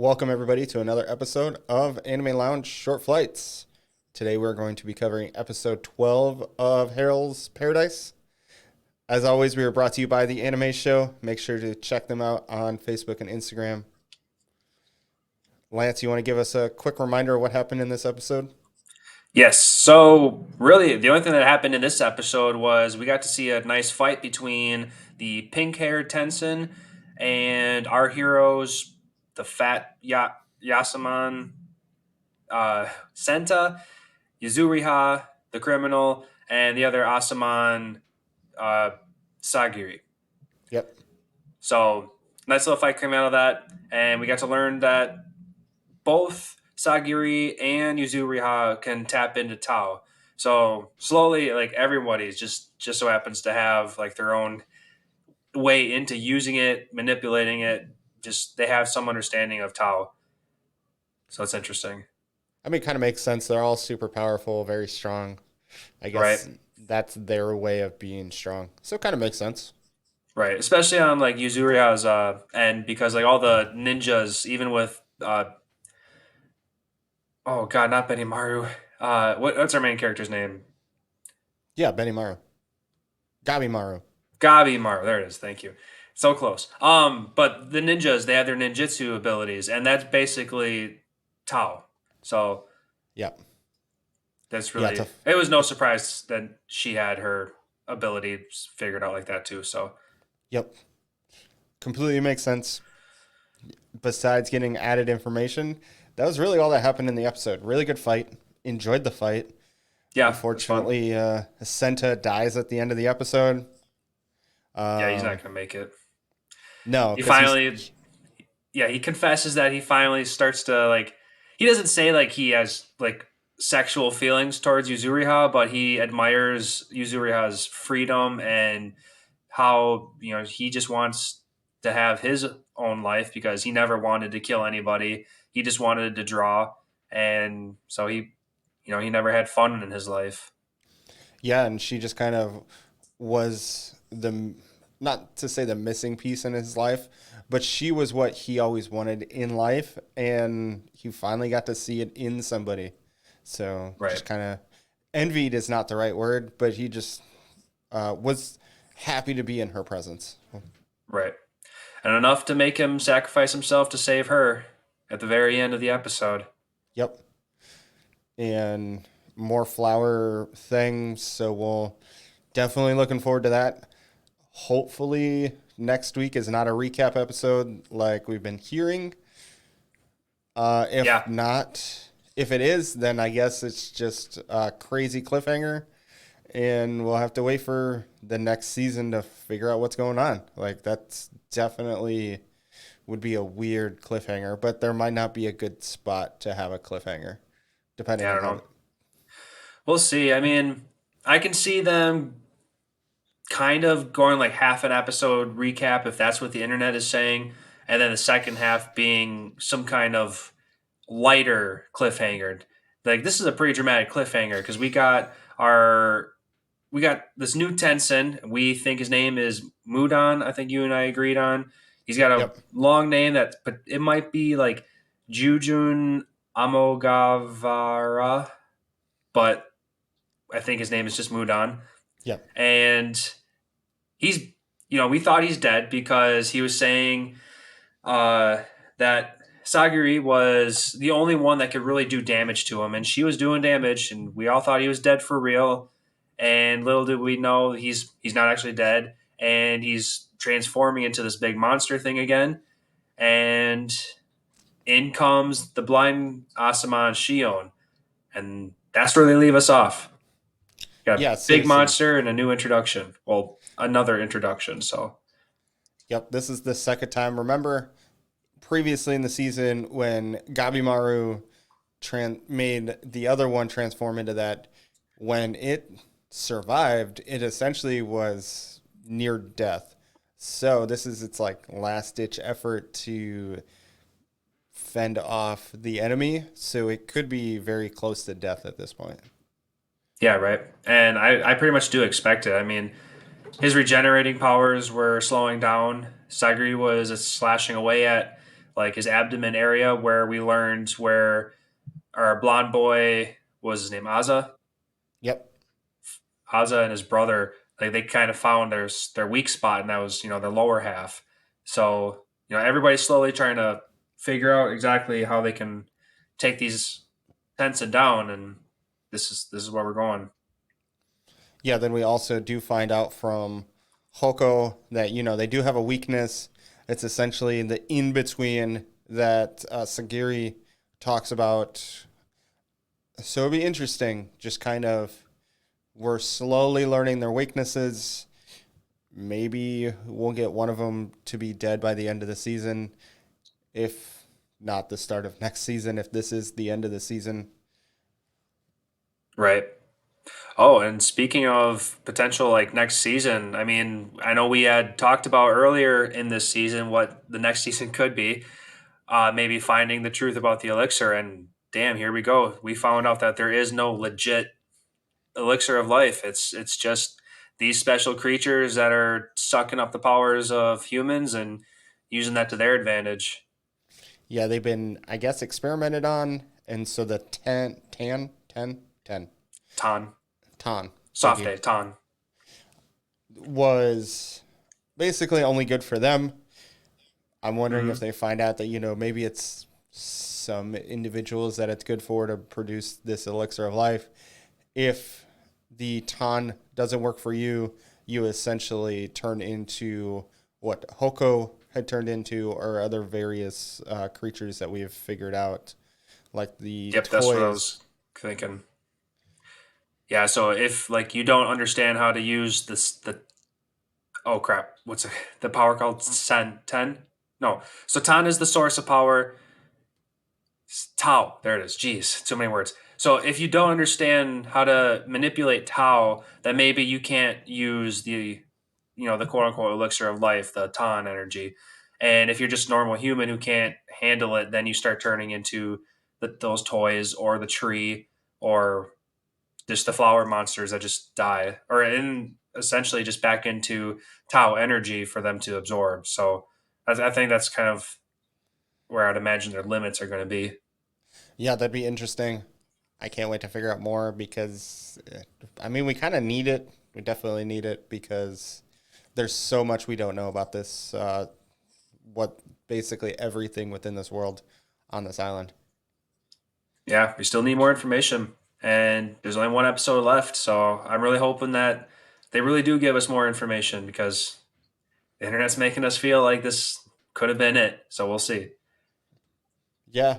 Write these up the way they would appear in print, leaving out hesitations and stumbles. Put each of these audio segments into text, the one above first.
Welcome everybody to another episode of Anime Lounge Short Flights. Today we're going to be covering episode 12 of Harold's Paradise. As always, we are brought to you by the Anime Show. Make sure to check them out on Facebook and Instagram. Lance, you want to give us a quick reminder of what happened in this episode? Yes. So really, the only thing that happened in this episode was we got to see a nice fight between the pink-haired Tensen and our heroes, the fat Yasaman, Senta, Yuzuriha, the criminal, and the other Asaman, uh, Sagiri. Yep. So nice little fight came out of that, and we got to learn that both Sagiri and Yuzuriha can tap into Tao. So slowly, like everybody's just so happens to have like their own way into using it, manipulating it. Just they have some understanding of Tao. So it's interesting, I mean, it kind of makes sense. They're all super powerful, very strong. I right? guess that's their way of being strong. So it kind of makes sense. Right. Especially on like Yuzuriha's end because like all the ninjas, even with oh god, not Benimaru. What's our main character's name? Yeah, Benimaru. Gabimaru. Gabi Maru, there it is. Thank you. So close. But the ninjas, they have their ninjutsu abilities, and that's basically Tao. So Yep. that's Yeah, really it was no surprise that she had her abilities figured out like that too. So yep. Completely makes sense. Besides getting added information, that was really all that happened in the episode. Really good fight. Enjoyed the fight. yeah, it's fun. Unfortunately, Senta dies at the end of the episode. Yeah, he's Um, not gonna make it. no, He because he's finally, yeah, he confesses that he finally starts to like. He doesn't say like he has like sexual feelings towards Yuzuriha, but he admires Yuzuriha's freedom and how he just wants to have his own life because he never wanted to kill anybody. He just wanted to draw, and so he never had fun in his life. yeah, and she just kind of was the not to say the missing piece in his life, but she was what he always wanted in life, and he finally got to see it in somebody. So Right, just kind of envied is not the right word, but he just was happy to be in her presence. right, and enough to make him sacrifice himself to save her at the very end of the episode. Yep. And more flower things. So we'll definitely looking forward to that. Hopefully next week is not a recap episode like we've been hearing. If Yeah, not, if it is, then I guess it's just a crazy cliffhanger, and we'll have to wait for the next season to figure out what's going on. Like that's definitely would be a weird cliffhanger, but there might not be a good spot to have a cliffhanger, depending yeah, I on don't how. know. We'll see. I mean, I can see them kind of going like half an episode recap if that's what the internet is saying, and then the second half being some kind of lighter cliffhanger. Like this is a pretty dramatic cliffhanger because we got this new Tensen. We think his name is Mudan. I think you and I agreed on. He's got a Yep. long name but it might be like Jujun Amogavara, but I think his name is just Mudan. Yep. And he's, we thought he's dead because he was saying uh, that Sagiri was the only one that could really do damage to him, and she was doing damage, and we all thought he was dead for real. And little did we know he's not actually dead, and he's transforming into this big monster thing again. And in comes the blind Asaman Shion, and that's where they leave us off. Got a Yeah. big Seriously. monster and a new introduction. Well, another introduction. So Yep. This is the second time. Remember previously in the season when Gabimaru made the other one transform into that. When it survived, it essentially was near death. So this is its like last ditch effort to fend off the enemy. So it could be very close to death at this point. yeah, right. And I pretty much do expect it. I mean, his regenerating powers were slowing down. Sagri was slashing away at like his abdomen area, where we learned where our blonde boy was his name Aza. Yep. Aza and his brother, like they kind of found their weak spot, and that was their lower half. So everybody's slowly trying to figure out exactly how they can take these Tensa down, and this is where we're going. Yeah, then we also do find out from Hoko that, they do have a weakness. It's essentially the in between that Sagiri talks about. So it'll be interesting. Just kind of, we're slowly learning their weaknesses. Maybe we'll get one of them to be dead by the end of the season, if not the start of next season, if this is the end of the season. Right. Oh, and speaking of potential like next season, I mean, I know we had talked about earlier in this season what the next season could be. Maybe finding the truth about the elixir, and damn, here we go. We found out that there is no legit elixir of life. It's just these special creatures that are sucking up the powers of humans and using that to their advantage. Yeah, they've been, I guess, experimented on. And so the 10, Ton. Tan, thank Soft you, A, Ton. was basically only good for them. I'm wondering if Mm-hmm. they find out that, maybe it's some individuals that it's good for to produce this elixir of life. If the Tan doesn't work for you, you essentially turn into what Hoko had turned into, or other various creatures that we have figured out, like the Yep, that's what I toys. was thinking. Yeah, so if like you don't understand how to use the oh crap, what's the power called? Ten? No. So Tan is the source of power. Tau. There it is. Jeez, too many words. So if you don't understand how to manipulate Tau, then maybe you can't use the quote unquote elixir of life, the Tan energy. And if you're just a normal human who can't handle it, then you start turning into those toys or the tree or just the flower monsters that just die, or in essentially just back into Tau energy for them to absorb. So I think that's kind of where I'd imagine their limits are going to be. Yeah, that'd be interesting. I can't wait to figure out more because, I mean, we kind of need it. We definitely need it because there's so much we don't know about this. What basically everything within this world on this island. Yeah, we still need more information, and there's only one episode left. So I'm really hoping that they really do give us more information because the internet's making us feel like this could have been it. So we'll see. Yeah.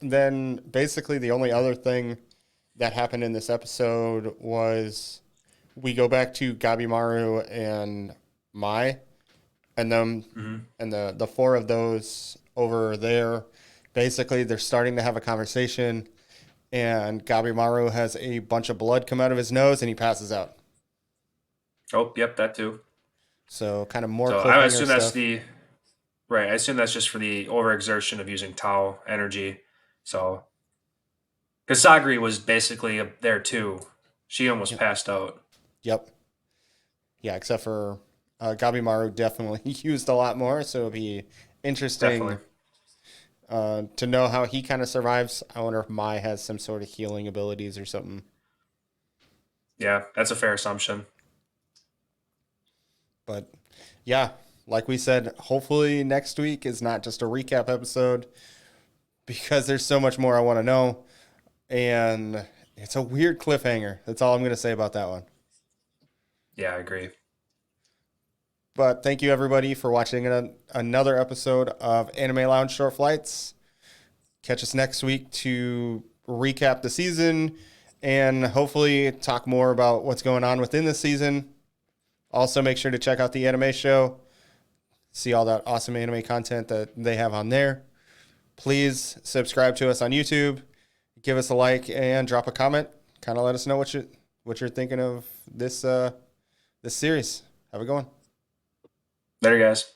Then basically the only other thing that happened in this episode was we go back to Gabimaru and Mai, and them Hmm. and the four of those over there. Basically, they're starting to have a conversation, and Gabimaru has a bunch of blood come out of his nose, and he passes out. Oh, yep, that too. So, kind of more So I cliffhanger assume that's stuff. the right. I assume that's just for the overexertion of using Tau energy. So because Sagri was basically there too. She almost Yep. passed out. Yep. Yeah, except for Gabimaru definitely used a lot more, so it'll be interesting Definitely. to know how he kind of survives. I wonder if Mai has some sort of healing abilities or something. Yeah, that's a fair assumption. But yeah, like we said, hopefully next week is not just a recap episode because there's so much more I want to know. And it's a weird cliffhanger. That's all I'm going to say about that one. Yeah, I agree. But thank you, everybody, for watching another episode of Anime Lounge Short Flights. Catch us next week to recap the season and hopefully talk more about what's going on within the season. Also, make sure to check out the anime show, see all that awesome anime content that they have on there. Please subscribe to us on YouTube, give us a like, and drop a comment. Kind of let us know what you're thinking of this series. Have a good one. Later, guys.